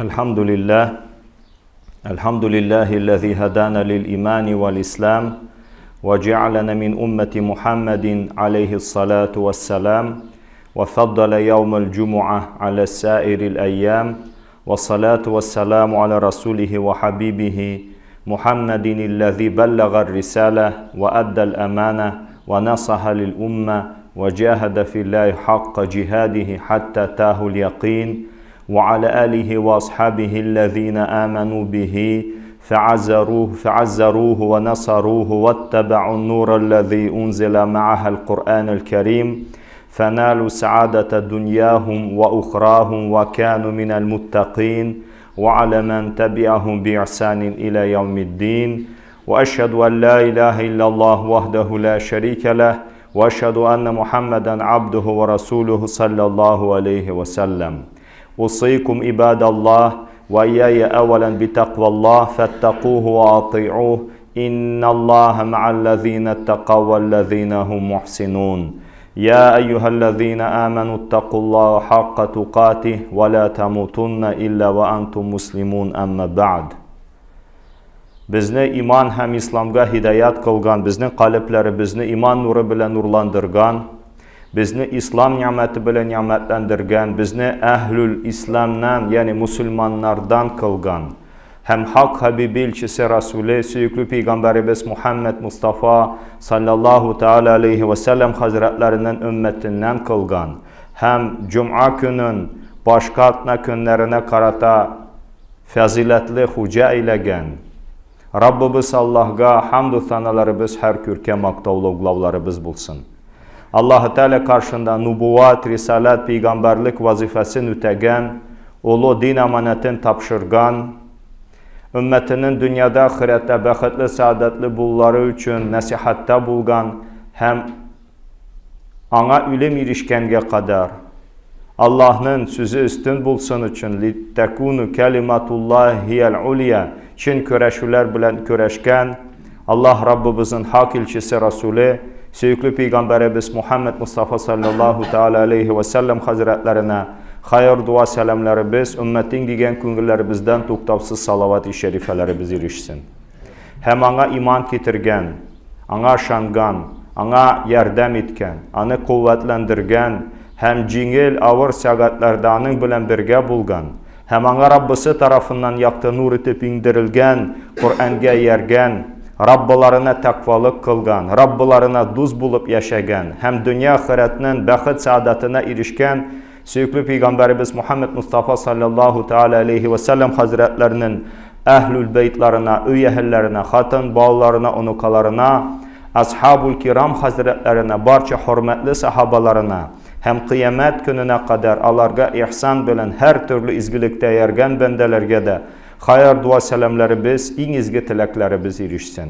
الحمد لله الحمد لله الذي هدانا للإيمان والإسلام وجعلنا من أمة محمد عليه الصلاة والسلام وفضل يوم الجمعة على سائر الأيام والصلاة والسلام على رسوله وحبيبه محمد الذي بلغ الرسالة وأدى الأمانة ونصح للأمة وجاهد في الله حق جهاده حتى أتاه اليقين وعلى آله وأصحابه الذين آمنوا به فعزروه ونصروه واتبعوا النور الذي أنزل معها القرآن الكريم فنالوا سعادة دنياهم وأخراهم وكانوا من المتقين وعلى من تبعهم بإحسان إلى يوم الدين وأشهد أن لا إله إلا الله وحده لا شريك له وأشهد أن محمدا عبده ورسوله صلى الله عليه وسلم أوصيكم عباد الله وإياي أولا بتقوى الله فاتقوه وأطيعوه إن الله مع الذين اتقوا والذين هم محسنون يا أيها الذين آمنوا اتقوا الله حق تقاته ولا تموتن إلا وأنتم مسلمون أما بعد Bizni iman hem İslamga hidayat kılgan, bizning qalblarimizni iman nuri bilan nurlandırgan, bizni İslam nimeti bilan nimetlendirgan, bizni ahlul İslamdan yani Müslümanlardan kılgan, hem hak Habibi elçisi Resulü, süyüklü Peygamberimiz Muhammed Mustafa sallallahu teala aleyhi ve sellem hazretlerinden ümmetinden kılgan, hem Cuma günün başka atna günlerine karata faziletli huca eylegan, Rabbimiz Allah'a hamdü sanalarımız her kürke maktavlı glavlarımız bulsun. Allah-u Teala karşında nübüvvet, risalet, peygamberlik vazifesini ütegen, ulu din amanetini tapşırgan, ümmetinin dünyada ahirette bəxtli, saadetli bulları için nasihatta bulgan, hem ana ölüm erişkenge kadar Allah'ın sözü üstün bulsun için لِتَّكُونُ كَلِمَةُ اللّٰهِ هِيَ الْعُلْيَا Çin köreşüler bilen köreşken, Allah Rabbimizin hak elçisi Resulü, süyüklü Peygamberimiz Muhammed Mustafa sallallahu teala aleyhi ve sellem hazretlerine hayır dua selamları biz, ümmetin digen küngüllerimizden tuktavsız salavat-ı şerifelerimiz erişsin. Hem ana iman getirgen, ana şangan, ana yardım etken, ana kuvvetlendirgen, hem cingil ağır sagatlardanın bilen birge bulgan, hem ana Rabbisi tarafından yaktı nur etip indirilgen, Kur'an'a yergen, Rabbalarına takvalık kılgan, Rabbalarına duz bulup yaşagan, hem dünya ahiretinin bəxit saadetine erişken, süyüklü Peygamberimiz Muhammed Mustafa sallallahu teala aleyhi ve sellem hazretlerinin ehlül beytlerine, üy ehillerine, hatın bağlarına, unukalarına, ashab-ül kiram hazretlerine, barça hürmetli sahabalarına, hem kıyamet gününe kadar alarga ihsan bilen her türlü izgilikte yergen bendelerge de hayır dua selamları biz, en izgi tilekleri biz erişsin.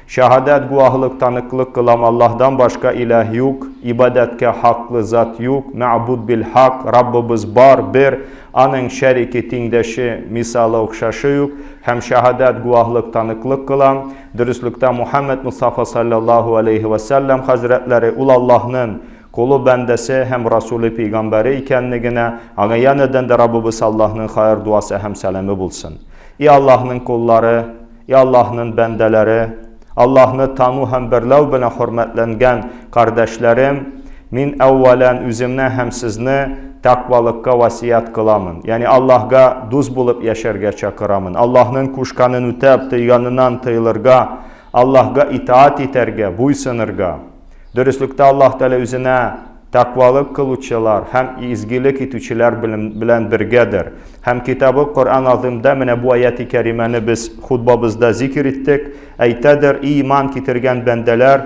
Şehadet guahlık tanıklık kılam Allah'dan başka ilah yok, ibadetke haklı zat yok, ma'bud bil hak, Rabbimiz bar bir, anın şeriki tindəşi, misalı okşaşı yok, hem şehadet guahlık tanıklık kılam, dürüstlükte Muhammed Mustafa sallallahu aleyhi ve sellem hazretleri ul Allah'ın kulu bendesi hem Resulü Peygamberi ikenligine, ağa yeniden de Rabbimiz Allah'ın hayır duası hem selamı bulsun. Ey Allah'ın kulları, ey Allah'ın bendeleri, Allah'ını tanı hem birlev bile hürmetlengen kardeşlerim, min evvelen üzümne hem sizni takvalıkka vasiyet kılamın. Yani Allah'a duz bulup yaşarga çakıramın. Allah'ın kuşkanın ütep tıyganından tıyılırga, Allah'a itaat iterge, buysunurga. Dürüstlükte Allah Teala üzerine takvalık kılıççılar, hem izgilik etüçüler bilen birgedir. Hem kitabı Kur'an-ı Azim'de mine bu ayeti kerimeni biz hutbamızda zikir ettik. Eytedir, iman getirgen bendeler,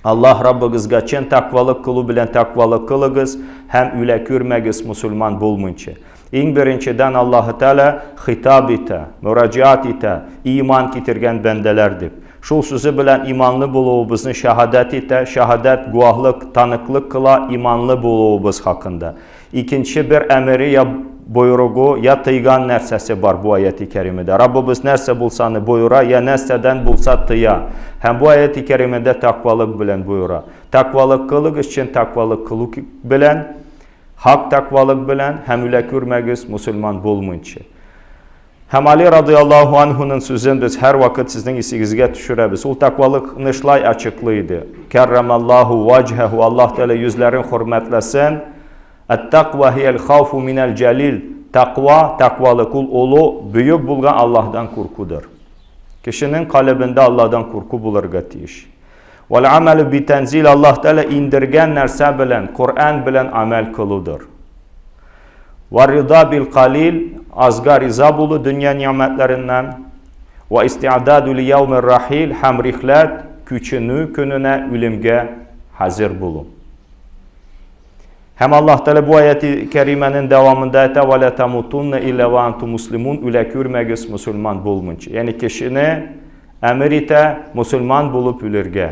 Allah Rabbimizga çen takvalık kılı bilen takvalık kılığız, hem üle kürmegiz Müslüman bulmunca. En birinciden Allah-u Teala hitap ete, müracaat ete, iman getirgen bendelerdir. Şul sözü bilen imanlı buluğumuzun şehadet ete, şehadet guahlık, tanıklık kıla imanlı buluğumuz hakkında. İkinci bir emri ya buyruğu ya tıygan nersesi var bu ayeti kerimede. Rabbimiz nerse bulsanı buyura ya nerseden bulsa tıya. Hem bu ayeti kerimede takvalık bilen buyura. Takvalık kılık için takvalık kılık bilen, hak takvalık bilen hem üle kürmegiz Müslüman bulmunca. Hem Ali radıyallahu anh'unun sözünü biz her vakit sizin isigizge düşürəbiz. O takvalık nişlay açıklıydı. Kerremallahu vajhehu, Allah Teala yüzlerin hürmetlesin. Et-takva hiyel khawfu minel celil. Takva, takvalık ulu, büyük bulgan Allah'dan korkudur. Kişinin kalbinde Allah'dan korku bulurga tiyiş. Vel amelu bi tenzil, Allah Teala indirgen nerse bilen, Kur'an bilen amel kılıdır. Ve rida bil qalil, azga riza bulu dünya nimetlerinden. Ve isti'adadu li yevmir rahil, hem rihlet, küçünü gününe ölümge hazır bulu. Hem Allah Teala bu ayeti kerimenin devamında ete ve la tamutunne illa ve antum muslimun, üle kürmegiz Müslüman bulmunç. Yani kişini emir ite Müslüman bulup ölürge.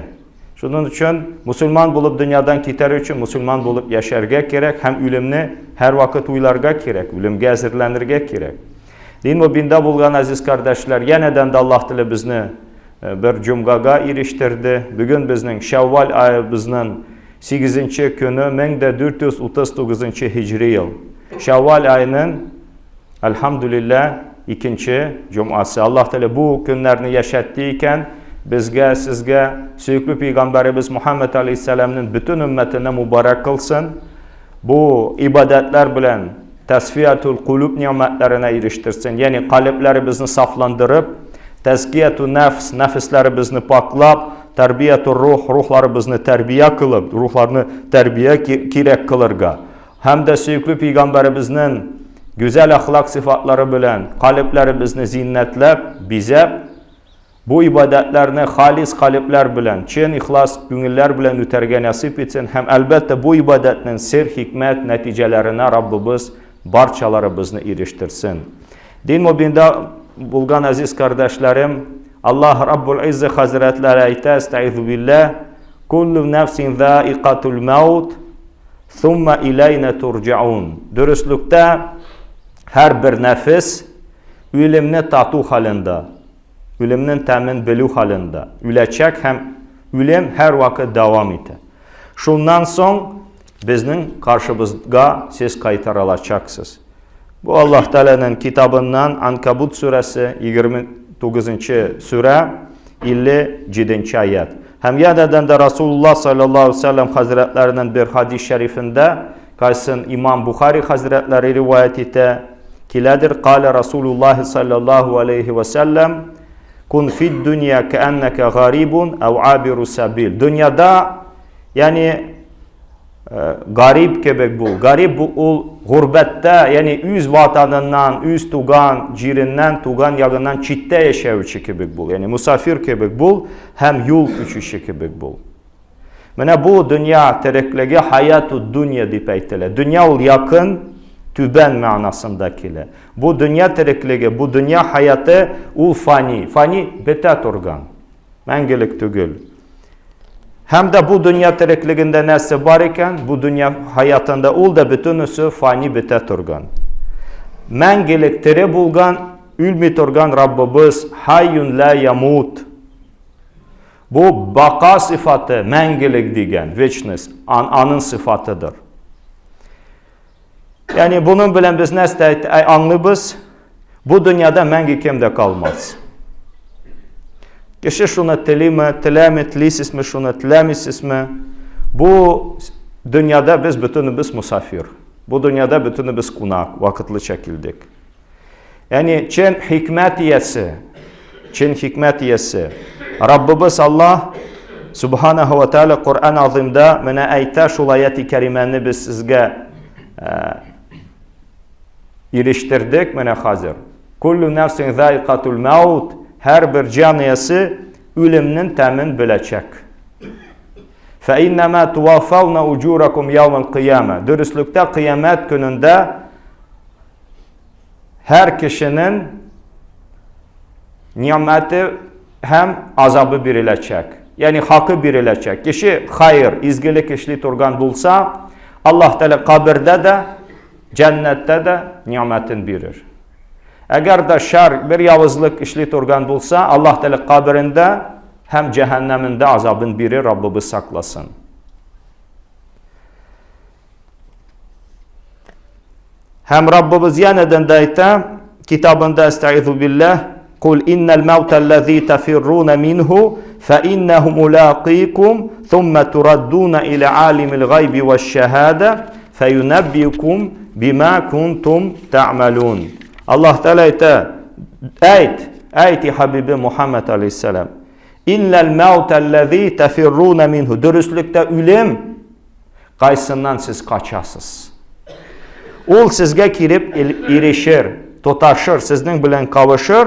Şunun için Müslüman bulup dünyadan gitar için Müslüman bulup yaşarga gerek. Hem ölümni her vakit uylarga gerek. Ölümge hazırlanırga gerek. Din mübinde bulgan aziz kardeşler, yeniden de Allah Teala bizni bir cumgaga eriştirdi. Bugün bizning Şevval ayımızın 8. günü 1439 Hicri yıl. Şevval ayının elhamdülillah 2. cuması. Allah Teala bu günlerini yaşattıyken bizge, sizge, süyüklü Peygamberimiz Muhammed Aleyhisselam'ın bütün ümmetine mübarek kılsın. Bu ibadetler bilen tesfiyatul kulub nimetlerine eriştirsin. Yani kalplerimizni saflandırıp, tezkiyetu nefs, nefislerimizni paklap, terbiyetu ruh, ruhlarımızı terbiye kılıp, ruhlarını terbiye kirek kılırga. Hem de süyüklü Peygamberimizin güzel ahlak sıfatları bilen kalplerimizni zinnetlep, bize bu ibadetlerini halis kalpler bilen, çin ihlas gönüller bilen üterge nasip etsin. Hem elbette bu ibadetin sir, hikmet, neticelerine Rabbimiz barçalarımızı eriştirsin. Din mübinde bulgan aziz kardeşlerim, Allah Rabbul İzze Hazretleri ayette, estaizu billah, kullu nefsin zâikatul mevt, thumma ileyne turcaun. Dürüstlükte her bir nefis ölümünü tatu halinde, ölümünün temin bilu halinde ülecek, hem ölüm her vakit devam eder. Şundan son bizning karşımızga siz kaytarılacaksınız. Bu Allah Teala'nın kitabından Ankabut suresi 29. sure 57. ayet. Hem yeniden de Resulullah sallallahu aleyhi ve sellem hazretlerinin bir hadis-i şerifinde kaysın İmam Bukhari hazretleri rivayet ete kiledir. Kale Resulullah sallallahu aleyhi ve sellem kun fid dünya keenneke garibun ev abiru sabil. Dünyada yani garip kebek bul. Garip bul gurbette, yani üz vatanından, üz tugan, cirinden, tugan yağından çitte yaşayıcı kebek bul. Yani misafir kebek bul, hem yol küçüşü kebek bul. Mene bu dünya tereklege hayatu dünya deyip aytile. Dünya ol yakın, tüben manasındakile. Bu dünya tereklege, bu dünya hayatı ul fani. Fani betet organ. Mengelik tügül. Hem de bu dünya terekliginde nesi var iken, bu dünya hayatında ol da bütünüsü fani betet organ. Mengelik tere bulgan, ülmit organ Rabbimiz hayyun la yamut. Bu baka sıfatı, mengelik diyen, вечность, anın sıfatıdır. Yani bunun bilen biz nesi anlıyoruz? Bu dünyada mengi kimde kalmaz. Kişi şunu tilamet mi, şunu tilamis mi? Bu dünyada biz bütünümüz misafir. Bu dünyada bütünümüz konak, vakitli çekildik. Yani Çin hikmetiyesi. Rabbimiz Allah Subhanahu ve Teala Kur'an-ı Azim'de mene ayta şul ayeti kerimeni biz sizge eriştirdik mene hazır. Kullu nefsin zâikatul mevt. Her bir caniyası ölümünün temin bilecek. فَاِنَّمَا تُوَفَّوْنَ اُجُورَكُمْ يَوْمَ الْقِيَامَةِ. Dürüstlükte kıyamet gününde her kişinin nimeti hem azabı birilecek. Yani hakkı birilecek. Kişi hayır, izgilik işli turgan bulsa Allah Teala kabirde de cennette de nimetin birir. Eğer de şer bir yavuzluk işli turgan bulsa Allah Teala kabirinde hem cehenneminde azabın biri Rabbimiz saklasın. Hem Rabbimiz yeniden de ayta kitabında Estaizu billah Kul innel mevtellezî tefirrûne minhu fe innehu mulâqîkum thumme turaddûne ile âlimil gaybi ve şehâde fe yunebbikum bima kuntum ta'melûn. Allah Teala ayet Habibi Muhammed Aleyhisselam. İnnel mevtellezî tefirrûne minhu. Dürüstlükte ölüm qaysından siz kaçasız. Ol sizge kirip irişir, tutaşır, sizden bilen kavuşur.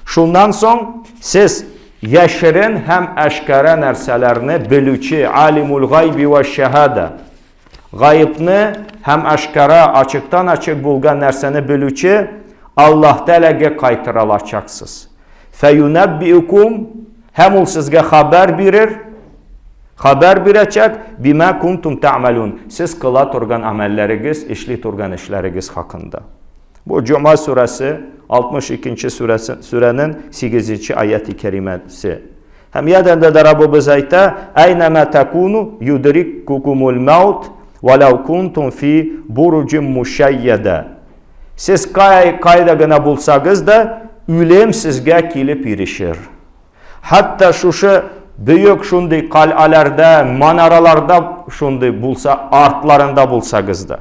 Şundan son siz yaşırın hem eşkara nerselerini bilüçi alimul gaybi ve şehade. Gayıbını hem eşkara açıktan açık bulgan nerseni bilüçi Allah Teala'ya kaytıralacaksınız. Feyunebbiukum hem ol sizge haber verir. Haber verecek bima kuntum ta'melun. Siz kıla turgan amelleriniz, işli turgan işleriniz hakkında. Bu Cuma suresi 62. surenin 8. ayet-i kerimesi. Hem yadında da Rabbimiz ayta Eyneme tekunu yudrikkukumul mevt velev kuntum fi burucin muşeyyede. Siz kaydagına bulsanız da ölüm sizge kilip irişir. Hatta şu büyük şunday kal'alarda, manaralarda şunday bulsa, artlarında bulsanız da.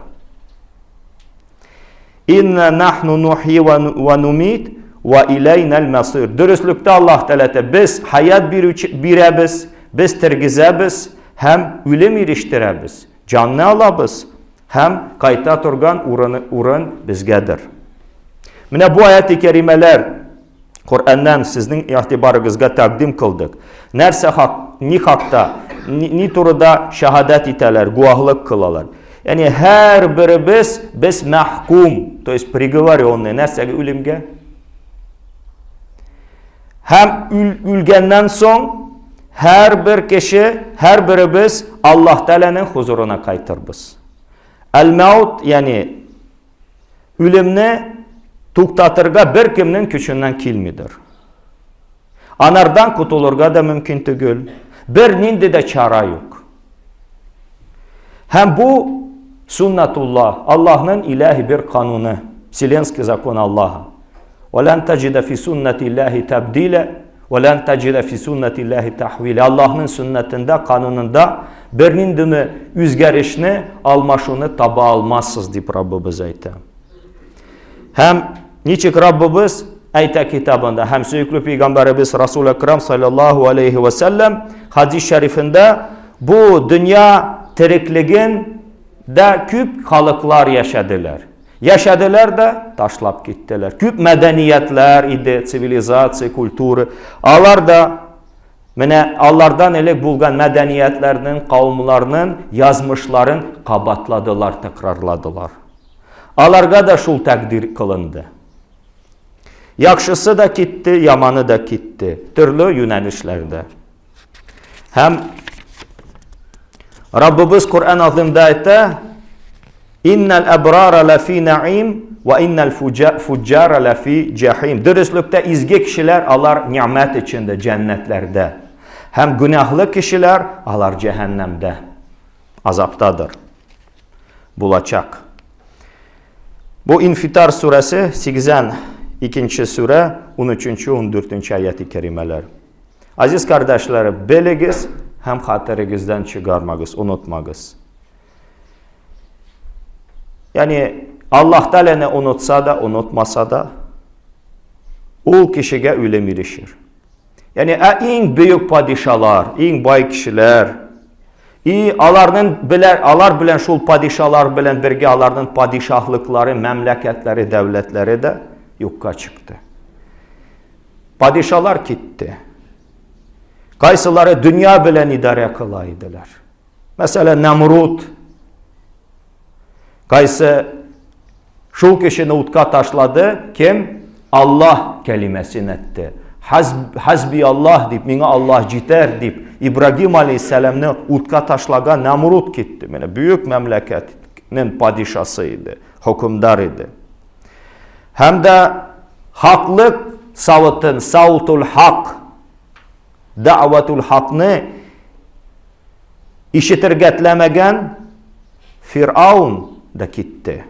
İnne nahnu nuhyi ve numit ve ileynel masir. Dürüstlükte Allah Teala biz hayat biremiz, biz tergizemiz, hem ölüm iriştiremiz, canını alabız, hem kayta turgan urun bizgedir. Mine bu ayet-i kerimeler Kur'an'dan sizin ihtibarınızga takdim kıldık. Nerse ni hakta, ni turda şehadet iteler, guahlık kılalar. Yani her birimiz biz mahkum, то есть приговоренный nerse ölümge. Hem ülgenden son her bir kişi, her birimiz Allah Teala'nın huzuruna kaytırız. El-maut yani ölümne tuktatırga bir kimnin küçünden kilmidir. Anardan kutulurga da mümkün değil. Bir nindi de çara yok. Hem bu sünnetullah, Allah'ın ilahi bir kanunu, Silenski zakon Allah'a. وَلَنْ تَجِدَ فِي سُنَّةِ اللّٰهِ تَبْدِيلًا وَلَنْ تَجِدَ فِي سُنَّةِ اللّٰهِ تَحْوِيلًا. Allah'ın sünnetinde, kanununda bir nindini üzgerişini, almaşını taba almazsız deyip Rabbimiz ayta. Hem niçik Rabbimiz ayta kitabında, hem süyüklü Peygamberimiz Resul-i Ekrem sallallahu aleyhi ve sellem hadis-i şerifinde bu dünya tirikliğinde küp halıklar yaşadılar. Yaşadılar da taşlap gittiler. Küp medeniyetler idi, sivilizasiya, kültürü. Onlar da Allah'dan elek bulgan medeniyetlerinin, kavimlerinin, yazmışların kabatladılar, tekrarladılar. Onlarga da şul takdir kılındı. Yakşısı da gitti, yamanı da gitti. Türlü yönelişlerde. Hem Rabbimiz Kur'an azimde ayette İnnel ebrara lefi na'im ve innel fuccara lefi cehim. Dürüstlükte izgi kişiler alar nimet içinde, cennetlerde. Hem günahlı kişiler alar cehennemde. Azaptadır. Bulacak. Bu İnfitar suresi 82. sure 13. 14. ayet-i kerimeler. Aziz kardeşlerim, biliniz hem hatırınızdan çıkarmağız, unutmağız. Yani Allah Teala ne unutsa da unutmasa da o kişiye ölüm irişir. Yani en büyük padişahlar, en bay kişiler, alar bilen şul padişahlar bilen birge alarının padişahlıkları, memleketleri, devletleri de yokka çıktı. Padişahlar gitti. Kaysıları dünya bilen idare kılaydılar. Mesela Nemrut, kaysı şu kişini utka taşladı, kim? Allah kelimesini etti. Hasbi Allah deyip, mine Allah citer deyip, İbrahim Aleyhisselam'ını utka taşlaga Nemrut gitti. Yani büyük memleketin padişahıydı, hükümdarıydı. Hem de haklık savutun, savutul hak, da'vatul hakını işitirgetlemegen Firavun da gitti.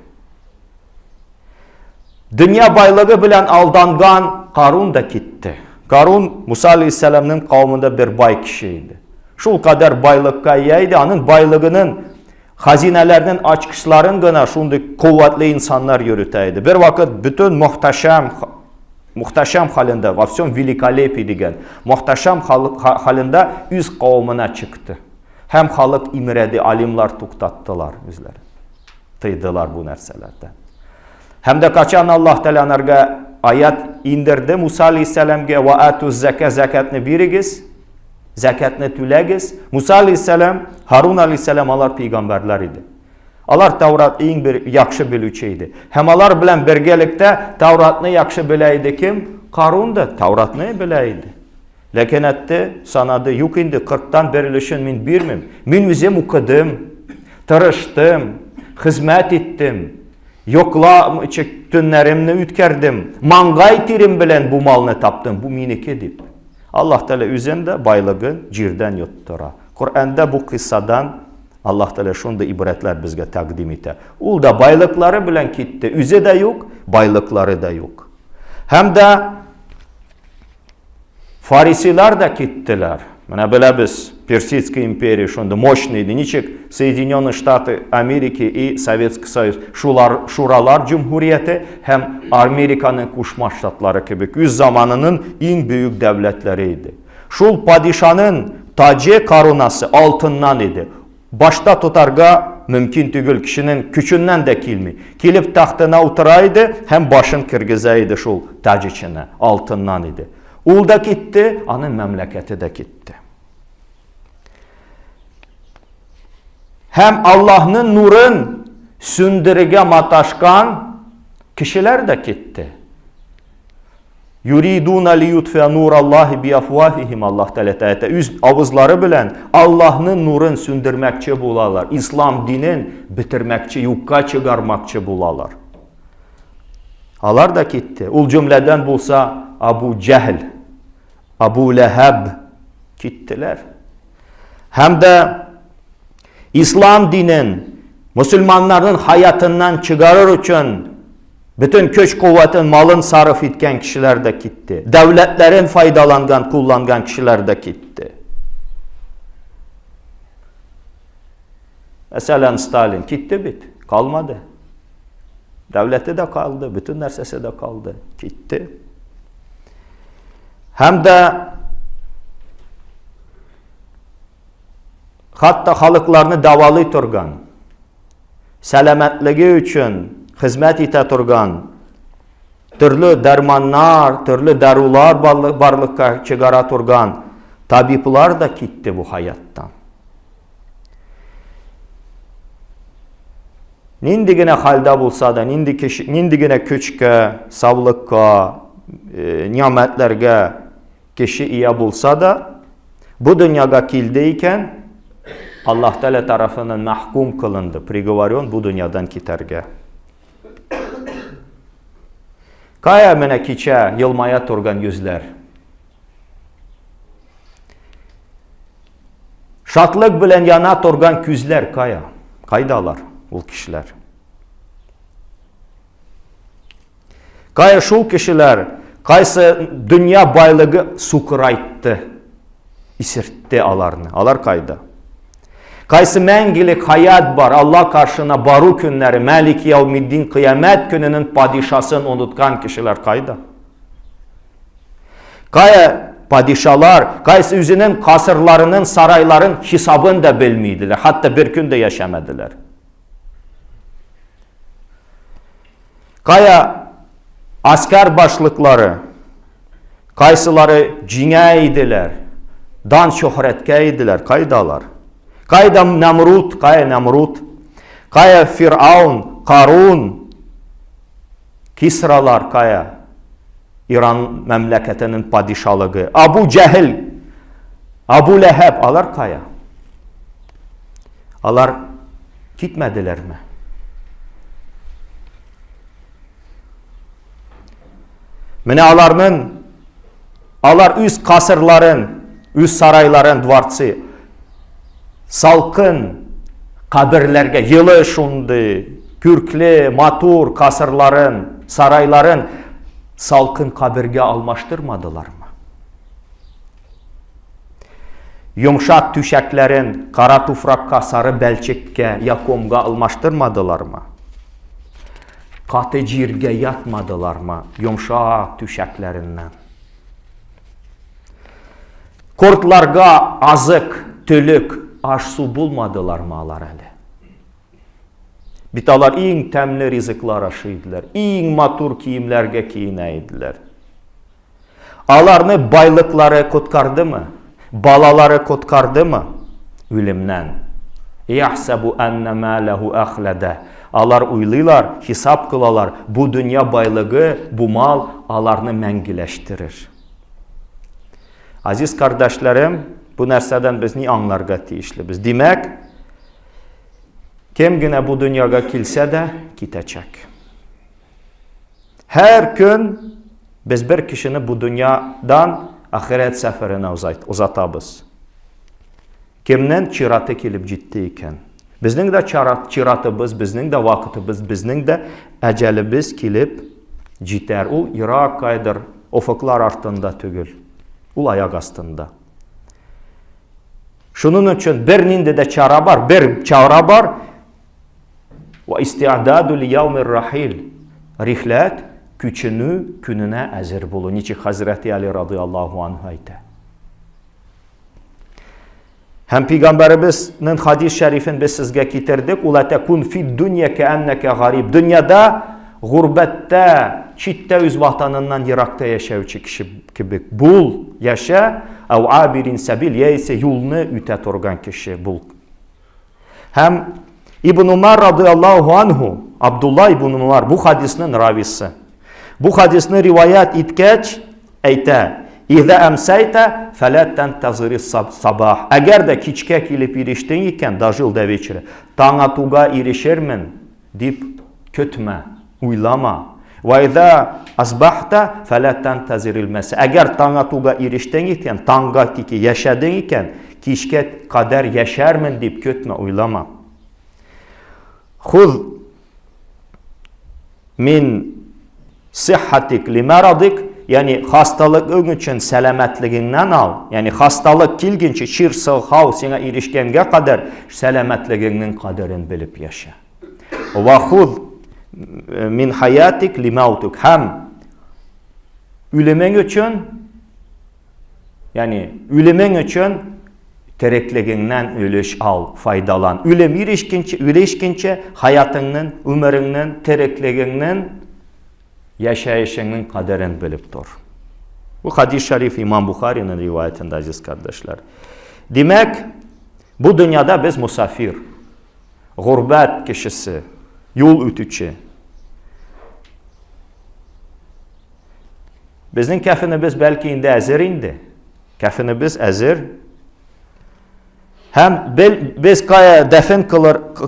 Dünya baylığı bilen aldangan Karun da gitti. Karun Musa Aleyhisselam'ın kavminde bir bay kişiydi. Şul kadar baylıkka iyiydi. Onun baylığının hazinelerinin açkışların gına şunday kuvvetli insanlar yürüteydi. Bir vakit bütün muhteşem halinde, vafsyon velikalepi degen, muhteşem halinde üz kavmine çıktı. Hem halk imredi, alimler tuktattılar üzleri. Tıydılar bu nerselerden. Hem de kaçan Allah Teala'nırga ayet indirdi Musa Aleyhisselam'ga ve atuz zekatını birigiz, zekatını tülegiz. Musa Aleyhisselam, Harun Aleyhisselam alar peygamberler idi. Alar Tavrat en bir yakşı bilüçeydi. Hem alar bilen birgelikte Tavrat'ını yakşı bileydi kim? Karun da Tavrat'ını bileydi. Lekin etti, sanadı yok indi 40'tan berilişin min birmim. Min üzem okudım, tırıştım, hizmet ettim. Yokla tünlerimni ütkerdim. Mangay tirim bilen bu malını taptım. Bu minike dip. Allah Teala üzerinde baylığın cirden yuttura. Kur'an'da bu kıssadan Allah Teala şunda ibretler bizge takdim ete. Ul da baylıkları bilen gitti. Üze de yok, baylıkları da yok. Hem de Farisiler de gittiler. Mana böyle biz Persiyska imperия şunda moşnıydı. Niçik Соединенные Штаты Amerika и Sovyetski Soyuz Şuralar Cumhuriyeti hem Amerika'nın Kuşma Ştatları gibi yüz zamanının en büyük devletleriydi. Şul padişanın tacı karunası altından idi. Başta tutarga mümkün tügül kişinin küçünden de kilmi. Kilip tahtına oturaydı hem başın kırgızaydı şul tacı içine altından idi. Ul da gitti, onun memleketi de gitti. Hem Allah'ın nurun sündürüge mataşkan kişiler de gitti. Yuriduna liyutfi'a nurallahi bi afwahihim Allah Teala üz avızları bilen Allah'ın nurun sündürmekçi bulalar. İslam dinin bitirmekçi, yukka çıkarmakçı bulalar. Alar da gitti. Ul cümleden bulsa Abu Cehl, Abu Leheb gittiler. Hem de İslam dinin Müslümanların hayatından çıkarır için bütün köç kuvvetin malın sarf etken kişiler de gitti. Devletlerin faydalangan, kullangan kişiler de gitti. Mesela Stalin gitti bit. Kalmadı. Devleti de kaldı. Bütün nersesi de kaldı. Gitti. Hem de hatta halıklarını davalı turgan, selametliği için hizmet ete turgan, türlü dermanlar, türlü darular barlıkka çıkara turgan tabiplar da gitti bu hayattan. Nindigine halde bulsa da, nindigine küçke, savlıkka, nimetlerge kişi iyi bulsa da, bu dünyaya kildeyken Allah Teala tarafından mahkum kılındı. Prigovaryon bu dünyadan giderge. Kaya mene kiçe yılmaya turgan yüzler. Şatlık bilen yana turgan küzler kaya. Kaydalar bu kişiler. Kaya şu kişiler kaysı dünya baylığı sukurayttı. İsirtti alarını. Alar kayda. Kaysı mengilik hayat var. Allah karşına baru günleri, Melik Yevmiddin kıyamet gününün padişasını unutkan kişiler kayda. Kaya padişalar, kaysı yüzünün kasırlarının, sarayların hesabını da bilmiydiler. Hatta bir gün de yaşamadılar. Kaya asker başlıkları, kaysıları cinaydiler, dan şöhretkeydiler, kaydalar. Kayda Nemrut, kaya Nemrut, kaya Firavun, Karun, Kisralar kaya İran memleketinin padişalığı, Abu Cehil, Abu Leheb alar kaya. Alar gitmediler mi? Mene alar üst kasırların, üst sarayların duvartsı, salkın kabirlerge yılı şundu, kürklü, matur kasırların sarayların salkın kabirge almaştırmadılar mı? Yumşak tüşeklerin kara tufrakka, sarı belçikke, yakomga almaştırmadılar mı? Katı cirge yatmadılar mı yumşak tüşeklerinden? Kurtlarga azık, tülük, aş su bulmadılar mı alar hele? Bitalar en temli riziklar aşıydılar, en matur kiyimlerge kiyineydiler. Alarını baylıkları kutkardı mı? Balaları kutkardı mı? Ölümden. Yahsabu enne mâlehu ahlede. Alar uyluylar, hesap kılalar. Bu dünya baylığı, bu mal alarını mengileştirir. Aziz kardeşlerim, bu nərsədən biz ne anlarga tiyişlibiz? Demek, kim güne bu dünyaya kilse de gidecek. Her gün biz bir kişini bu dünyadan ahiret seferine uzatabız. Kimden çıratı kilip ciddiyken, bizning de çıratımız, bizning de vakitimiz, bizning de ecelimiz kilip cidder. O Irak kaydır, ufuklar artında tügül. Ul ayak astında. Şunun için bir ninde de çara var, bir çara var. Ve istiadadu li yevmir rahil. Rihlet küçünü gününe ezir bulu. Niçin Hazreti Ali radıyallahu anh aydı. Hem Peygamberimizin hadis-i şerifini biz sizge getirdik. Ula tekun fid dünya ke enneke garib. Dünyada gurbette, çitte öz vatanından Irak'ta yaşayıcı kişi gibi bul, yaşa, ev abirin sebil, ya ise yolunu ütet organ kişi bul. Hem İbn Umar radıyallahu anhu, Abdullah İbn Umar bu hadisinin ravisi. Bu hadisini rivayet etkeç, eyte, İzâ emseyte felâ tentaziri sabah. Eğer de kiçke kilip iriştin iken, dajıl da veçire, tana tuga irişirmin, deyip kötme, uylama. Ve izâ asbahta felâ tentaziril mese. Eğer tana tuga iriştin iken, tanga ki yaşadın iken, kiçke kader yaşarmin deyip kötme, uylama. Huz min sıhhatik li meradik. Yani hastalık için selametliğinden al. Yani hastalık kilginçi şir sıhhav sana erişkenge kadar selametliğinin kaderini bilip yaşa. Ve huz min hayatik li mautuk. Hem ölümün için yani ölümün için terekliğinden ölüş al, faydalan. Ölüm erişkince hayatının, ömrünün, terekliğinin yaşayışının kaderini bilip dur. Bu hadis-i şerif İmam Bukhari'nin rivayetinde aziz kardeşler. Demek bu dünyada biz musafir, gurbet kişisi, yol ütücü. Bizim kefenimiz belki indi ezir indi. Kefenimiz ezir. Hem biz kaya defin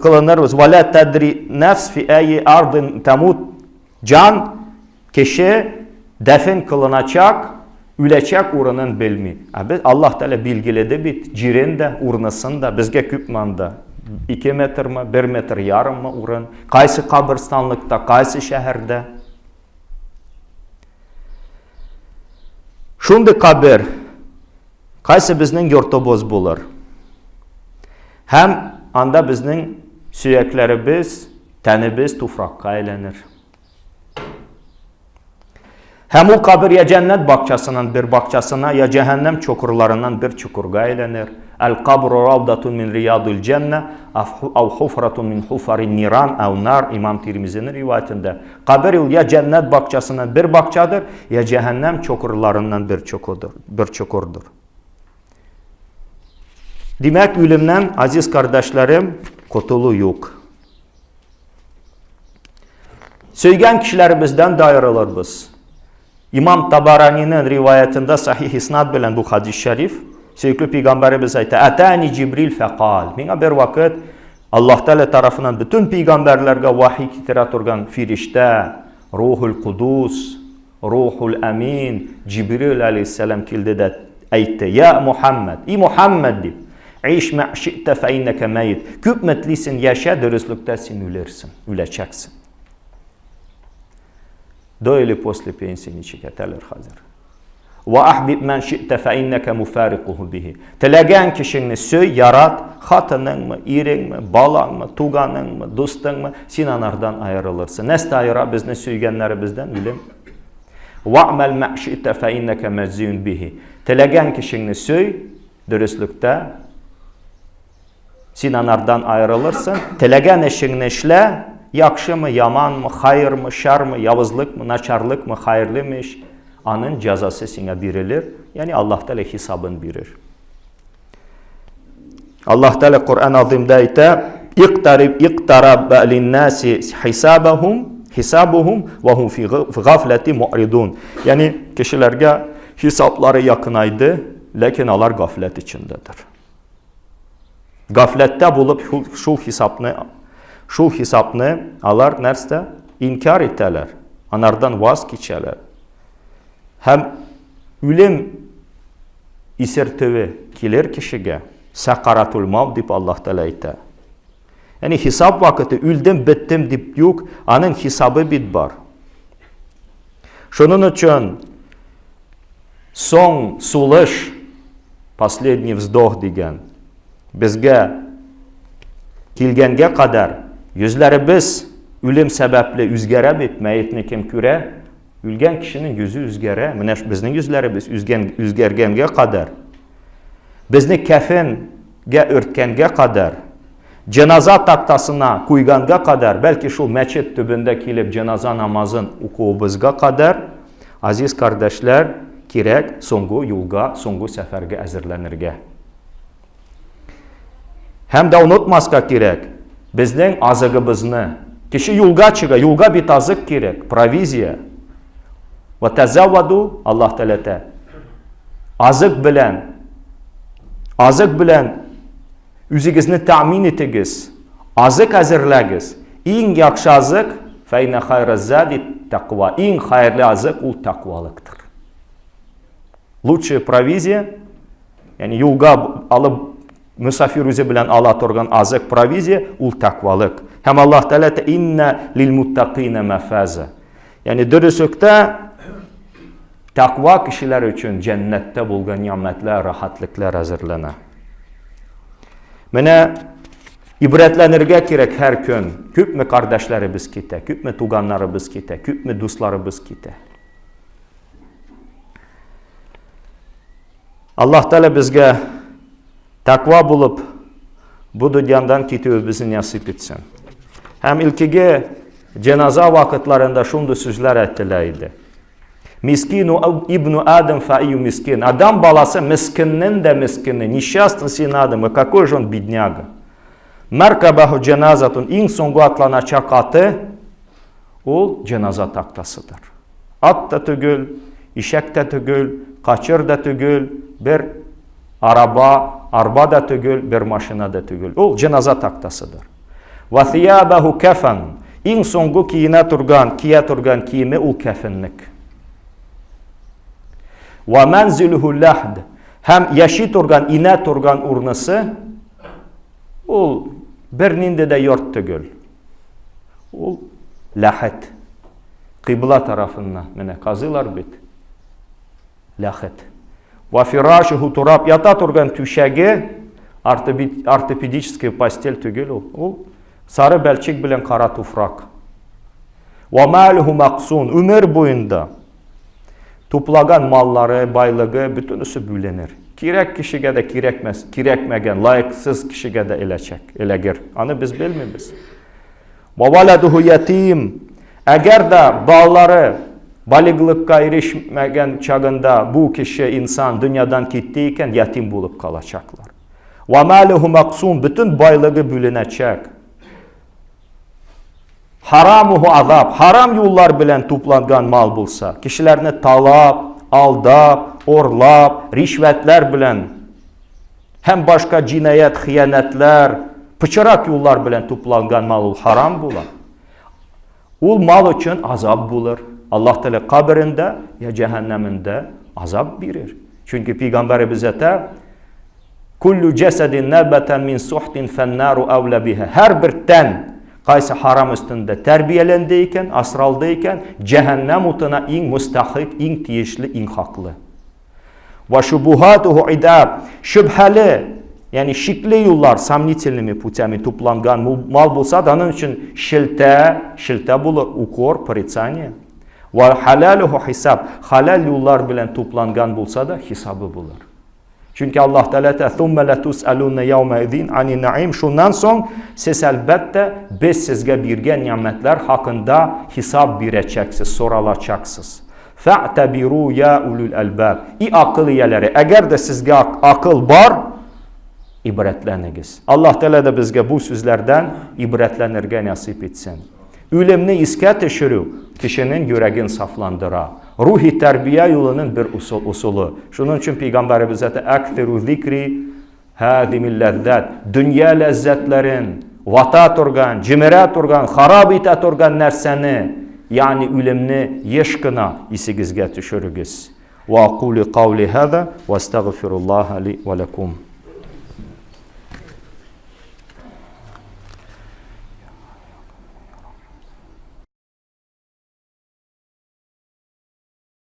kılınırız. Ve la tedri nefs fi ayi ardın temut. Can kişi defin kılınacak, ülecek uğrunun bilmi. Allah Teala bilgiledi bit. Cirin de, urnasın da, bizge küpmanda. 2 metre mi, 1 metre yarım mı uğrun? Kaysi kabristanlıkta, kaysi şehirde? Şundi kabir, kaysi bizning yurtimiz bulur. Hem anda bizning suyaklarimiz, tenimiz tufrakka aylanır. Hem o kabir ya cennet bakçasının bir bakçasına ya cehennem çukurlarından bir çukurga aylanır. El-kabru ravdatun min riyadul cenne av hufratun min hufarin niran av nar. İmam Tirmizi'nin rivayetinde. Kabir ya cennet bakçasının bir bakçadır ya cehennem çukurlarından bir çukurdur. Demek ölümden aziz kardeşlerim kutulu yok. Söygen kişilerimizden de ayrılır biz. İmam Tabarani'nin rivayetinde sahih isnad bilen bu hadis-i şerif, Sevgili Peygamberimiz ayta, "Atani Cibril fekal." Mena bir vakit Allah Teala tarafından bütün peygamberlerge vahiy getirat turgan firişte, Ruhul Kudus, Ruhul Amin, Cibril aleyhisselam kildi de ayta, "Ya Muhammed, ey Muhammed di, iş ma şi'te fe inneke meyit." Küpmetlisin, yaşa, dürüstlükte sen ülersin, üleceksin. до или после пенсии ketələr hazır. Və ahbib mən şi'tə fə innəkə müfəriquhu bihi. Tiləyən kişini söy, yarat, xatınınmı, irinmi, balanmı, tuğanınmı, dostunmu, sen onlardan ayrılırsın. Nəstə ayıra bizni söygənləri bizdən bilim. Və əməl mən şi'tə fə innəkə məzziyun bihi. Tiləyən kişini söy, dürüstlükdə, sen onlardan ayrılırsın. Tiləyən işini işlə, yaxşımı, yamanmı, xayırmı, şərmi, yavızlıqmı, naçarlıqmı, xayırlımı iş. Anın cəzası sənə verilir. Yəni Allah Teala hesabını verir. Allah Teala Quran-ı Azimdə iqtarab lin-nasi hisabuhum və hum fi gaflati mu'ridun. Yəni kişilərə hesabları yaxınaydı, lakin onlar qaflət içindədir. Qaflətdə olub şu hesabını onlar nəsə inkar etələr. Onlardan vaz keçələr. Hem ölüm isirtivi gelir kişiye, sakaratul mav deyip Allah Teala aytır. Yani hesap vakiti öldüm bittim deyip yok, onun hesabı bit var. Şunun için son suluş, последний vzdох degen, bizge kelgenge kadar yüzlerimiz ölüm sebeple üzgere bitmeyetini kim küre, Ülgen kişinin yüzü üzgere, bizning yüzlerimiz üzgergenge kadar, bizni kefenge örtkenge kadar, cenaza taktasına koyganga kadar, belki şu meçit tübünde kelip cenaza namazın okuğubuzga kadar, aziz kardeşler, gerek songu yolga, songu seferge hazırlanırge. Hem de unutmaska gerek, bizning azıgımızını, kişi yolga çıga, yolga bir azık gerek, provizya. Ve tezavvadu Allah Teala azık bilen üzügizni ta'min etigiz, azık hazırlagiz. En yaxşı azık fe inne hayraz zadi takva. En hayırlı azık ul takvalıktır. Lучшая провизия, yani yolga alıp misafir üzü bilen ala torgan azık провизия ul takvalık. Hem Allah Teala inne lil muttaqina mafaza. Yani dürüstlükte takva kişiler için cennette bulgan nimetler, rahatlıklar hazırlana. Mene ibretlenirge gerek her gün. Küp mü kardeşlerimiz kite, küp mü tuganlarımız kite, küp mü dostlarımız kite. Allah Teala bizge takva bulup bu dünyadan kitibimizi nasip etsin. Hem ilkige cenaza vakitlerinde şundu sözler ettilerdi. Miskinu ibnu Adam fa'iyyu miskin. Adam balası miskinin de miskini. Несчастный sen adamı. Какой же он бедняга. Merkabahu cenazatun. En songu atlanacak atı o cenaza taktasıdır. At da tügül, işek de tügül, kaçır da tügül, bir araba da tügül, bir maşina da tügül. O cenaza taktasıdır. Ve thiyabahu kefen. En songu kiye turgan kiyimi o kefenlik. Ve menziluhu lahd. Hem yaşit organ, inet organ urnası ol birninde de yort tügül. Ol lahd. Kıbla tarafından mene kazılar bit. Lahd. Ve firashuhu turab. Yatat organ tüşegi ortopediический pastel tügül ol. Sarı belçik bilen kara tufrak. Ve maluhu maqsun. Ömür boyunda toplagan malları, baylığı bütünüsü bülenir. Kirek kişiye de kirekmez, kirekmegen, layıksız kişiye de elegir. Anı biz bilmiyoruz. Vavaladuhu yetim. Eğer de bağları balıglıkka erişmegen çağında bu kişi insan dünyadan gittiyken yetim bulup kalacaklar. Ve maluhu maqsum. Bütün baylığı bülenecek. Haramuhu azab. Haram yollar bilen toplangan mal bulsa, kişilerini talap, aldap, orlap, rişvetler bilen, hem başka cinayet, hiyanetler, pıçırak yollar bilen toplangan mal haram bulan. O mal için azap bulur. Allah Teala kabrinde ya cehenneminde azap verir. Çünkü Peygamber bize de kullu cesedin nebeten min suhtin fennaru evle biha. Her bir ten Qaysi haram üstünde terbiyelendi iken, asraldı iken, cehennem utuna in müstahik, in tiyişli, in haklı. Ve şubuhatuhu idab, şübheli, yani şikli yollar, samnitelimi putemi toplangan mal bulsa da onun için şilte bulur, ukor, порицание. Ve halaluhu hisab, halal yollar bilen toplangan bulsa da hesabı bulur. Çünkü Allah Teala "Thumma la tus'aluna yawma idin anin na'im." Şundan son siz elbette biz sizge birgen nimetler hakkında hesap vereceksiniz, sorulacaksınız. Fa'tabiru ya ulul albab. Akıl iyeleri. Eğer de sizge akıl var, ibretleniniz. Allah Teala da bizge bu sözlerden ibretlenirge nasip etsin. Ölümni iske teşürü kişinin yüreğini saflandıra. Ruhi terbiye yolunun bir usulü. Şunun için Peygamberimiz de "Ekfiru zikri hâzimil lezzet." Dünya lezzetlerin vata turgan, cimere turgan, harabita turgan nerseni, yani ölümni yeşkına isigizge teşürügiz. Ve aqulu qavli hâzâ ve estağfirullaha li ve lekum.